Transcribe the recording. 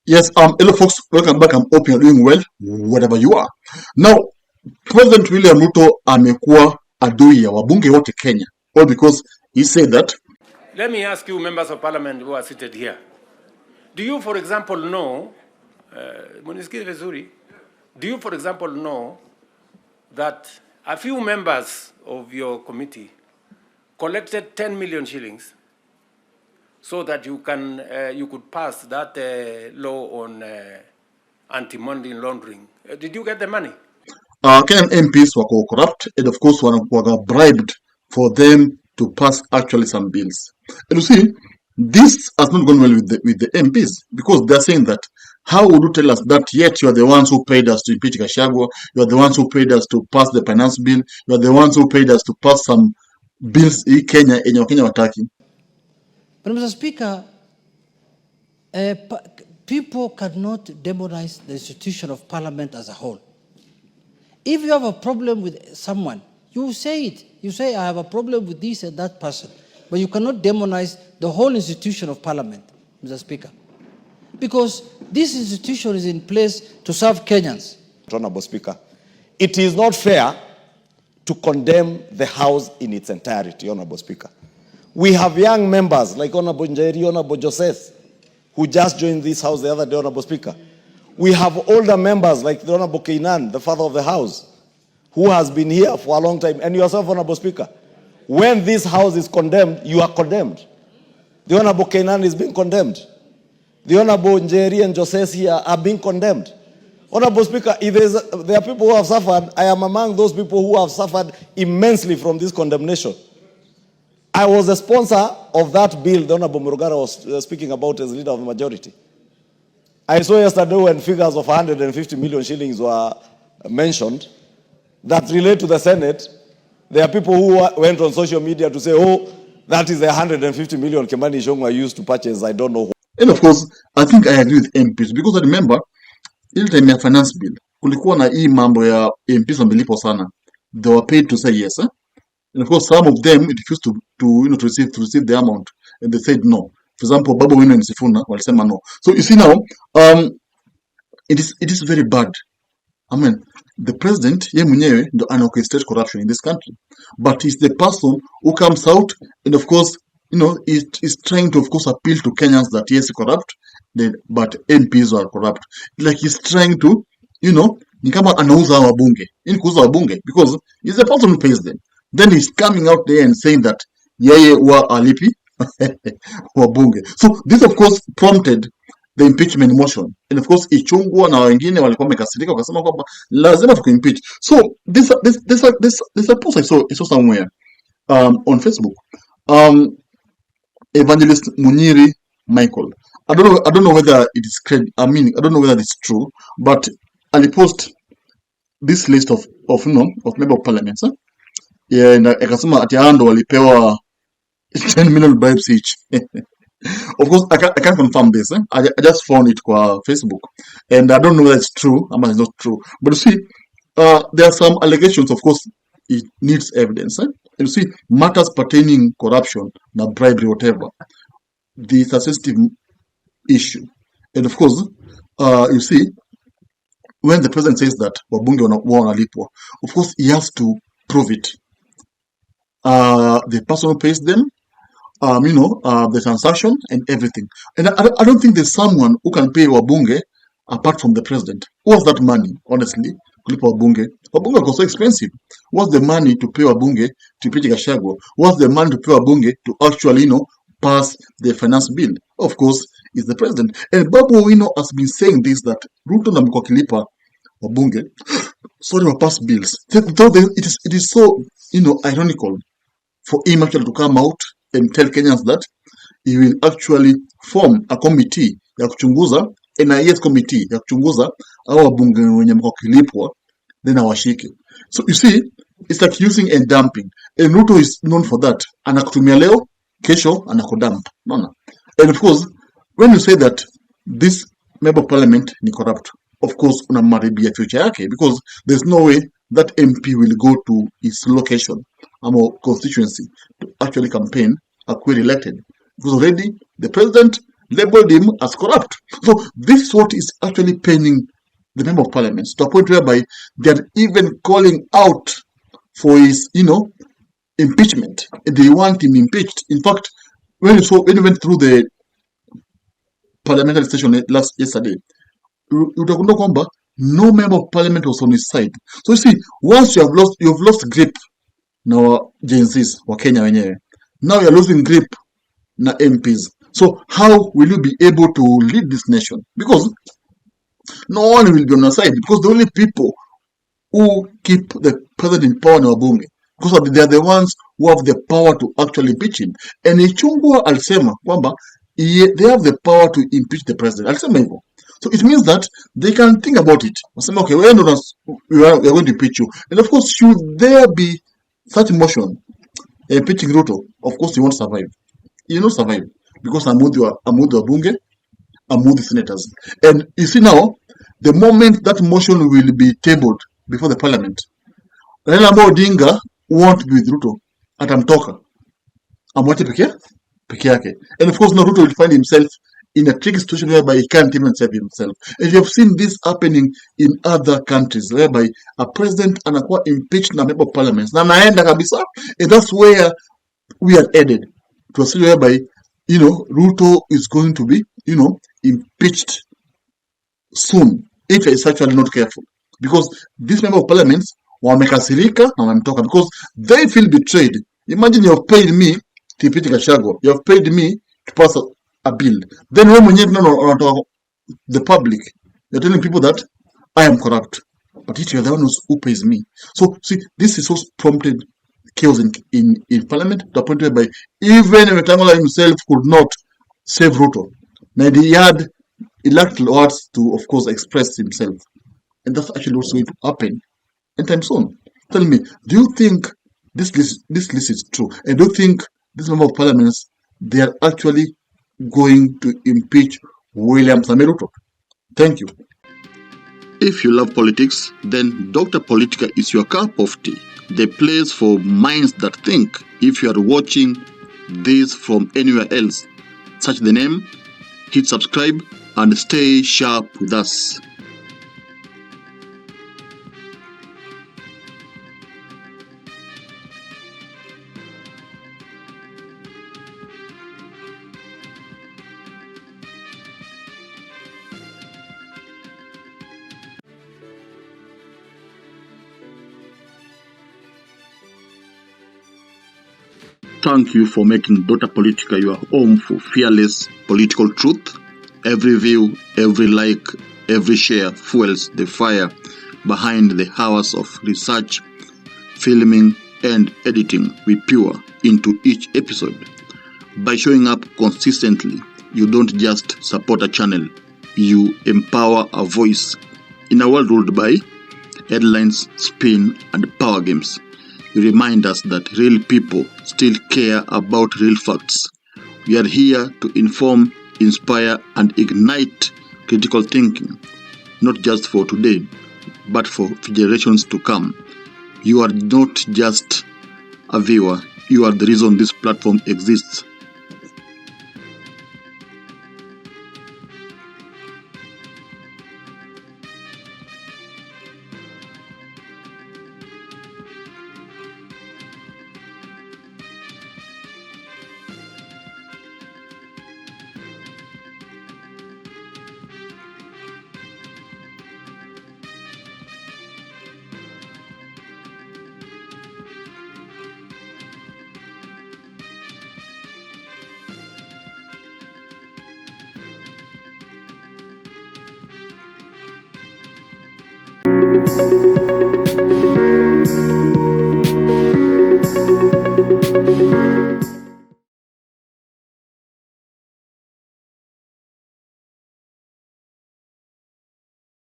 Yes, hello folks, welcome back. I'm hope you're doing well, whatever you are. Now, President William Ruto amekuwa adui ya wabunge wote Kenya, all because he said that. Let me ask you, members of parliament who are seated here. Do you, for example, know, do you, for example, know that a few members of your committee collected 10 million shillings so that you could pass that law on anti-money laundering? Did you get the money? Kenyan MPs were corrupt, and of course were bribed for them to pass actually some bills. And you see, this has not gone well with the MPs, because they're saying that, how would you tell us that yet you are the ones who paid us to impeach Gachagua, you are the ones who paid us to pass the finance bill, you are the ones who paid us to pass some bills in Kenya, and Kenya attacking. But Mr. Speaker, people cannot demonize the institution of parliament as a whole. If you have a problem with someone, you say it. You say, I have a problem with this and that person. But you cannot demonize the whole institution of parliament, Mr. Speaker. Because this institution is in place to serve Kenyans. Honorable Speaker, it is not fair to condemn the House in its entirety, Honorable Speaker. We have young members like Honorable Njeri, Honorable Joseph, who just joined this House the other day, Honorable Speaker. We have older members like the Honorable Kainan, the father of the House, who has been here for a long time, and yourself, Honorable Speaker. When this House is condemned, you are condemned. The Honorable Kainan is being condemned. The Honorable Njeri and Joseph here are being condemned. Honorable Speaker, if there are people who have suffered, I am among those people who have suffered immensely from this condemnation. I was a sponsor of that bill the Honorable Murugara was speaking about as leader of the majority. I saw yesterday when figures of 150 million shillings were mentioned that relate to the Senate. There are people who went on social media to say, oh, that is the 150 million Kimani Ichung'wah used to purchase, I don't know. And of course, I think I agree with MPs, because I remember, ile time ya finance bill, kulikuwa na hii mambo ya MPs wamelipo sana. They were paid to say yes. And of course, some of them refused to receive the amount, and they said no. For example, Babu Wino and Sifuna walisema no. So you see now, it is very bad. I mean, the president, ye mwenyewe ndo ana-orchestrate corruption in this country, but he's the person who comes out and of course, is trying to of course appeal to Kenyans that yes, corrupt, but MPs are corrupt. Like he's trying to, ni kama anauza wabunge, kuuza wabunge, because he's the person who pays them. Then he's coming out there and saying that yeye wa alipi wabunge. So this of course prompted the impeachment motion, and of course Ichung'wah na wengine walikuwa wamekasirika wakasema kwamba lazima tukuimpeach. So this post I saw somewhere on Facebook, Evangelist Munyiri Michael. I don't know whether it is I don't know whether it's true, but I post this list of member of parliament, and akasema ati ando walipewa 10 million bribes each. Of course, I can't confirm this. I just found it on Facebook, and I don't know whether it's true. I mean, it's not true. But you see, there are some allegations. Of course, it needs evidence. And you see, matters pertaining corruption, na bribery, whatever, this is a sensitive issue. And of course, you see, when the president says that wabunge wanalipwa, of course, he has to prove it. The person who pays them, the transaction and everything. And I don't think there's someone who can pay wabunge apart from the president. What's that money, honestly? Kulipa wabunge. Wabunge are so expensive. What's the money to pay wabunge to impeach Gachagua? What's the money to pay wabunge to actually, pass the finance bill? Of course, is the president. And Babu Wino has been saying this, that Ruto na mko kilipa wabunge, sorry, pass bills. It is so, ironical for him actually to come out and tell Kenyans that he will actually form a committee ya kuchunguza, NIS committee ya kuchunguza au wabunge wenye mko kilipwa, then awashike. So you see, it's like using and dumping. And Ruto is known for that. Anakutumia leo, kesho anakudump. No. And of course, when you say that this member of parliament ni corrupt, of course unamaribia future yake, because there's no way that MP will go to his location or constituency to actually campaign or query elected, because already the president labeled him as corrupt. So this is what is actually paining the member of parliament, to a point whereby they're even calling out for his, impeachment. They want him impeached. In fact, when you went through the parliamentary session yesterday, utakuta kwamba no member of parliament was on his side. So you see, once you've lost grip na wa Gen Zs wa Kenya wenyewe, now you're losing grip na MPs. So how will you be able to lead this nation? Because no one will be on your side, because the only people who keep the president in power ni wabunge, because they are the ones who have the power to actually impeach him. And Ichung'wah alisema kwamba they have the power to impeach the president. Alisema hivyo. So it means that they can think about it. Wasema, okay, we are going to impeach you. And of course, should there be such motion impeaching Ruto, of course he won't survive. He will not survive, because I'm with wabunge, I'm with the senators. And you see now, the moment that motion will be tabled before the parliament, Raila Odinga won't be with Ruto. Atamtoka. Amwache peke yake. And of course now Ruto will find himself in a tricky situation whereby he can't even save himself. And you have seen this happening in other countries, whereby a president anakuwa impeached na member of parliament. Na naenda kabisa. And that's where we are headed, to a situation whereby, Ruto is going to be, impeached soon, if he is actually not careful. Because these member of parliament wamekasirika na wamemtoka, because they feel betrayed. Imagine you have paid me to impeach Gachagua, you have paid me to pass a bill, then when the public, you're telling people that I am corrupt, but you're the one who pays me. So see, this is what prompted chaos in parliament, to the point whereby even Wetangula himself could not save Ruto. Now he lacked words to, of course, express himself. And that's actually what's going to happen anytime soon. Tell me, do you think this list is true? And do you think this member of parliament, they are actually going to impeach William Samoei Ruto? Thank you. If you love politics, then Dr. Politica is your cup of tea. The place for minds that think. If you are watching this from anywhere else, search the name, hit subscribe, and stay sharp with us. Thank you for making Dr. Politica your home for fearless political truth. Every view, every like, every share fuels the fire behind the hours of research, filming, and editing we pour into each episode. By showing up consistently, you don't just support a channel, you empower a voice. In a world ruled by headlines, spin, and power games, you remind us that real people still care about real facts. We are here to inform, inspire, and ignite critical thinking, not just for today, but for generations to come. You are not just a viewer, you are the reason this platform exists.